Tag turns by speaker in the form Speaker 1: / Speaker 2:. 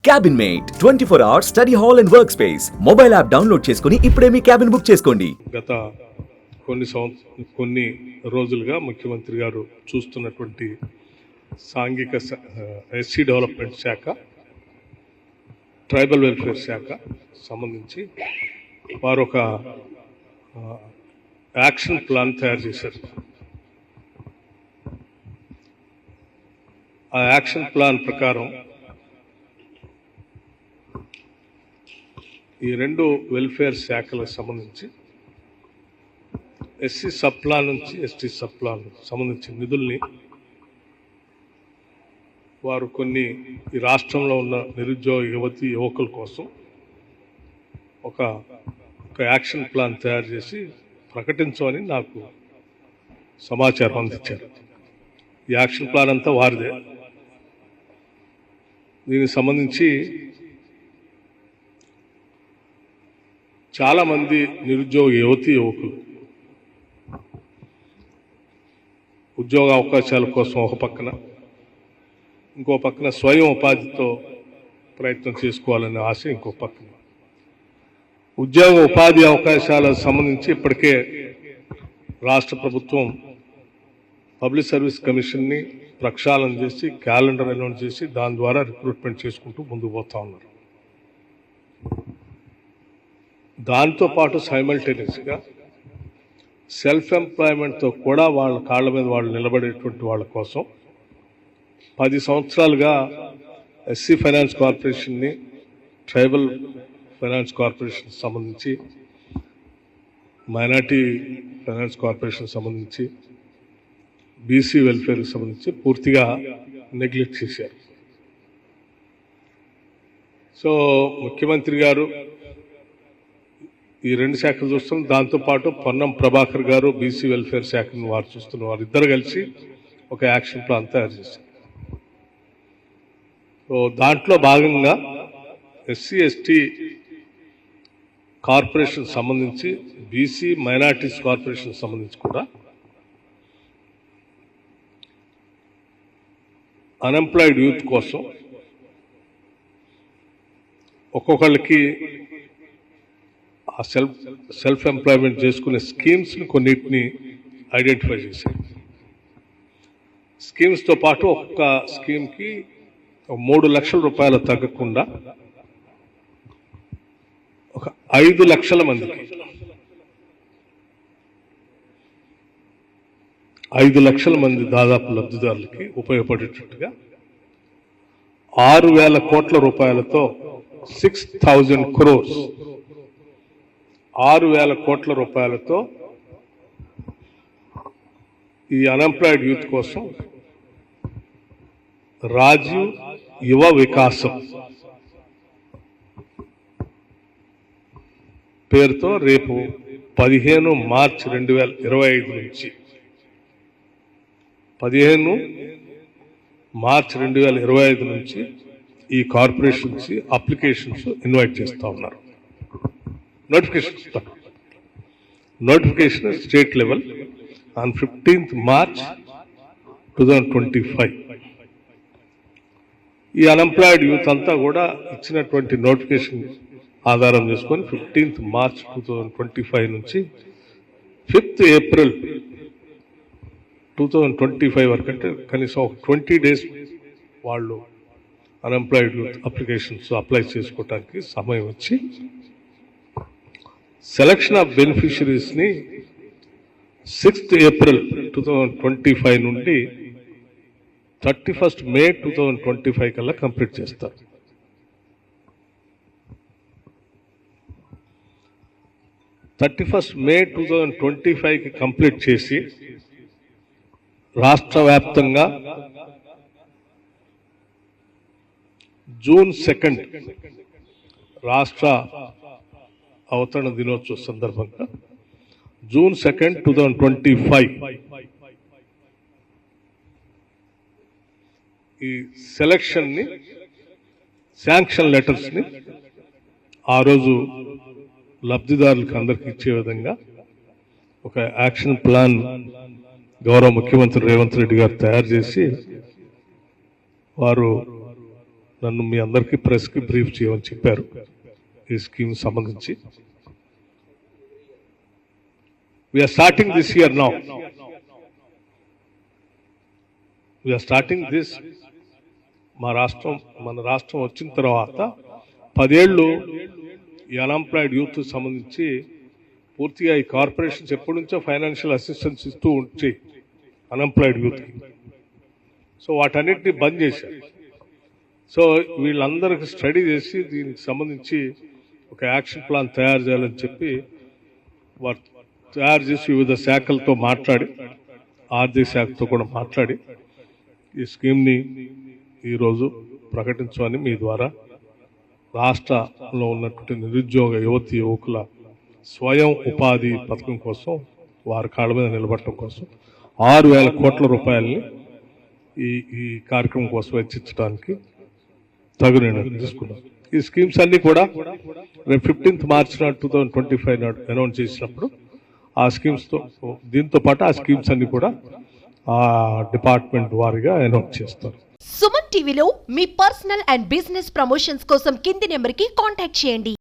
Speaker 1: Cabin mate 24 hours study hall and work space mobile app download చేసుకుని ఇప్పుడే మీ cabin book చేసుకోండి.
Speaker 2: గత కొన్ని రోజులుగా ముఖ్యమంత్రి గారు చూస్తున్నటువంటి సాంఘిక ఎస్సీ డెవలప్మెంట్ శాఖ, ట్రైబల్ వెల్ఫేర్ శాఖ సంబంధించి వారు ఒక యాక్షన్ ప్లాన్ తయారు చేశారు. ఆ యాక్షన్ ప్లాన్ ప్రకారం ఈ రెండు వెల్ఫేర్ శాఖలకు సంబంధించి ఎస్సీ సబ్ ప్లాన్ నుంచి ఎస్టీ సబ్ ప్లాన్ సంబంధించిన నిధుల్ని వారు కొన్ని ఈ రాష్ట్రంలో ఉన్న నిరుద్యోగ యువకుల కోసం ఒక యాక్షన్ ప్లాన్ తయారు చేసి ప్రకటించమని నాకు సమాచారం అందించారు. ఈ యాక్షన్ ప్లాన్ అంతా వారిదే. దీనికి సంబంధించి చాలామంది నిరుద్యోగ యువకులు ఉద్యోగ అవకాశాల కోసం ఒక పక్కన, ఇంకో పక్కన స్వయం ఉపాధితో ప్రయత్నం చేసుకోవాలనే ఆశ ఇంకో పక్కన. ఉద్యోగ ఉపాధి అవకాశాలకు సంబంధించి ఇప్పటికే రాష్ట్ర ప్రభుత్వం పబ్లిక్ సర్వీస్ కమిషన్ని ప్రక్షాళన చేసి క్యాలెండర్ అనౌన్స్ చేసి దాని ద్వారా రిక్రూట్మెంట్ చేసుకుంటూ ముందుకు పోతా ఉన్నారు. దాంతోపాటు సైమల్టేనియస్గా సెల్ఫ్ ఎంప్లాయ్మెంట్తో కూడా వాళ్ళ కాళ్ళ మీద వాళ్ళు నిలబడేటువంటి వాళ్ళ కోసం 10 సంవత్సరాలుగా ఎస్సీ ఫైనాన్స్ కార్పొరేషన్ని, ట్రైబల్ ఫైనాన్స్ కార్పొరేషన్ సంబంధించి, మైనార్టీ ఫైనాన్స్ కార్పొరేషన్ సంబంధించి, బీసీ వెల్ఫేర్కి సంబంధించి పూర్తిగా నెగ్లెక్ట్ చేశారు. సో ముఖ్యమంత్రి గారు ఈ రెండు శాఖలు చూస్తున్నారు. దాంతోపాటు పొన్నం ప్రభాకర్ గారు బీసీ వెల్ఫేర్ శాఖను వారు చూస్తున్నారు. వారిద్దరు కలిసి ఒక యాక్షన్ ప్లాన్ తయారు చేశారు. సో దాంట్లో భాగంగా ఎస్సీ ఎస్టీ కార్పొరేషన్ సంబంధించి, బీసీ మైనార్టీస్ కార్పొరేషన్ సంబంధించి కూడా అన్ఎంప్లాయిడ్ యూత్ కోసం ఒక్కొక్కళ్ళకి ఆ సెల్ఫ్ ఎంప్లాయ్మెంట్ చేసుకునే స్కీమ్స్ని కొన్నిటిని ఐడెంటిఫై చేశారు. స్కీమ్స్తో పాటు ఒక్క స్కీమ్కి 3 లక్షల రూపాయలు తగ్గకుండా ఒక 5 లక్షల మందికి 5 లక్షల మంది దాదాపు లబ్ధిదారులకి ఉపయోగపడేటట్టుగా 6,000 కోట్ల రూపాయలతో 6,000 crores 6,000 కోట్ల రూపాయలతో ఈ అన్ఎంప్లాయిడ్ యూత్ కోసం రాజీవ్ యువ వికాసం పేరుతో రేపు 15 మార్చి 2025 నుంచి 15 మార్చి 2025 నుంచి ఈ కార్పొరేషన్స్ అప్లికేషన్స్ ఇన్వైట్ చేస్తూ ఉన్నారు. Notification state level on 15th March 2025. ఈ అన్ఎంప్లాయిడ్ యూత్ అంతా కూడా ఇచ్చినటువంటి నోటిఫికేషన్ ఆధారం చేసుకొని 15th March 2025 నుంచి 5th April 2025 వరకు, అంటే కనీసం ఒక 20 days వాళ్ళు అన్ఎంప్లాయిడ్ యూత్ అప్లికేషన్స్ అప్లై చేసుకోవడానికి సమయం వచ్చి సెలక్షన్ ఆఫ్ బెనిఫిషరీస్ని 6th April 2025 నుండి 31st May 2025 కల్లా కంప్లీట్ చేస్తారు. May 2025కి కంప్లీట్ చేసి రాష్ట్ర వ్యాప్తంగా June 2 రాష్ట్ర అవతరణ దినోత్సవ సందర్భంగా June 2, 2025 ఈ సెలక్షన్ని, శాంక్షన్ లెటర్స్ని ఆ రోజు లబ్ధిదారులకు అందరికి ఇచ్చే విధంగా ఒక యాక్షన్ ప్లాన్ గౌరవ ముఖ్యమంత్రి రేవంత్ రెడ్డి గారు తయారు చేసి వారు నన్ను మీ అందరికీ ప్రెస్కి బ్రీఫ్ చేయమని చెప్పారు ఈ స్కీమ్ సంబంధించి. We are starting this year now. We are starting this. మన రాష్ట్రం వచ్చిన తర్వాత 10 ఏళ్ళు ఈ అన్ఎంప్లాయిడ్ యూత్ సంబంధించి పూర్తిగా ఈ కార్పొరేషన్స్ ఎప్పటి నుంచో ఫైనాన్షియల్ అసిస్టెన్స్ ఇస్తూ ఉంచి అన్ఎంప్లాయిడ్ యూత్కి. సో వాటన్నిటిని బంద్ చేశారు. సో వీళ్ళందరికీ స్టడీ చేసి దీనికి సంబంధించి ఒక యాక్షన్ ప్లాన్ తయారు చేయాలని చెప్పి వారు తయారు చేసి వివిధ శాఖలతో మాట్లాడి, ఆర్థిక శాఖతో కూడా మాట్లాడి ఈ స్కీమ్ని ఈరోజు ప్రకటించమని మీ ద్వారా రాష్ట్రంలో ఉన్నటువంటి నిరుద్యోగ యువకుల స్వయం ఉపాధి పథకం కోసం, వారి కాళ్ళ మీద నిలబడటం కోసం 6,000 కోట్ల రూపాయలని ఈ కార్యక్రమం కోసం వెచ్చించడానికి తగు నిర్ణయం తీసుకున్నాం. ఈ స్కీమ్స్ అన్ని కూడా రేపు 15th మార్చ్ 2025 నాడు అనౌన్స్ చేసినప్పుడు ఆ స్కీమ్స్తో దీంతో పాటు ఆ స్కీమ్స్ అన్ని కూడా ఆ డిపార్ట్మెంట్ వారీగా అనౌన్స్ చేస్తారు.
Speaker 3: సుమన్ టీవీలో మీ పర్సనల్ అండ్ బిజినెస్ ప్రమోషన్స్ కోసం కింది నెంబర్కి కాంటాక్ట్ చేయండి.